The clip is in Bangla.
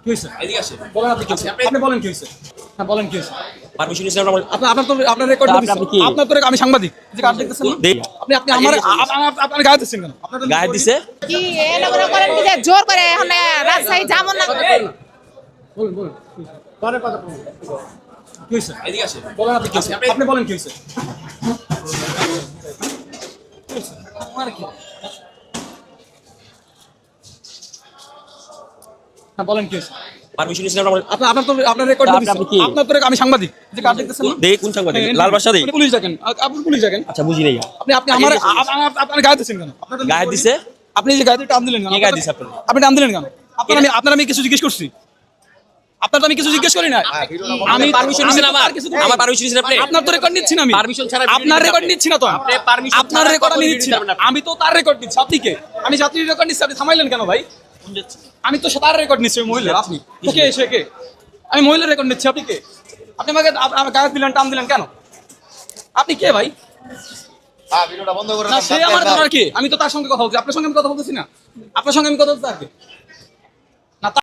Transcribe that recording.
কি হইছে? এদিকে আসেন। বলেন আপনি কি হইছে? আপনি বলেন কি হইছে? হ্যাঁ বলেন কি হইছে? পারমিশন নিছেন আমরা আপনার তো আপনার রেকর্ড দিছি। আপনার তো আমি সাংবাদিক। যে কাজ দেখতেছেন না? আপনি আমার আপনার গায়ে দিচ্ছেন কেন? গায়ে দিছে কি এগুলো করেন কি যে জোর করে এখন রাজশাহী যাবো না। বলেন বলেন। পরে কথা বলুন। কি হইছে? এদিকে আসেন। বলেন আপনি কি হইছে? আপনি বলেন কি হইছে? আমার কি? হ্যাঁ বলেন কি হইছে? পারমিশন নিছেন আমরা আপনার তো আপনার রেকর্ড দিছি। আপনার তো আমি সাংবাদিক। যে কাজ দেখতেছেন না? কোন সাংবাদিক লাল বাসা দেই পুলিশ দেখেন। আপনি পুলিশ দেখেন। আচ্ছা বুঝি নাই আপনি আপনার গায়ে দিচ্ছেন কেন? গায়ে দিছে আপনি যে গায়ে টান দিলেন কেন? কে গায়ে দিছে আপনার আপনি টান দিলেন কেন? আপনার আমি কিছু জিজ্ঞেস করছি। আপনার তো আমি কিছু জিজ্ঞেস করি না। আমি পারমিশন নিছেন আমার পারমিশন নিছেন আপনি আপনার তো রেকর্ড নিচ্ছি না আমি। পারমিশন ছাড়া আপনার রেকর্ড নিচ্ছি না তো। আপনি পারমিশন আপনার রেকর্ড আমি নিচ্ছি না। আমি তো তার রেকর্ড নিচ্ছি। আপনি কে? আমি যাত্রীর রেকর্ড নিচ্ছি। আপনি থামাইলেন কেন ভাই? আমি তো তার রেকর্ড নিচ্ছি। মহিলা আপনি কে এসে কে? আমি মহিলার রেকর্ড নিচ্ছি। আপনি কে? আপনি আমাকে গায়ে দিলেন টান দিলেন কেন? আপনি কে ভাই? ভিডিওটা বন্ধ করে না সে আমার কি? আমি তো তার সঙ্গে কথা বলছি। আপনার সঙ্গে আমি কথা বলতেছি না। আপনার সঙ্গে আমি কথা বলতে থাকি।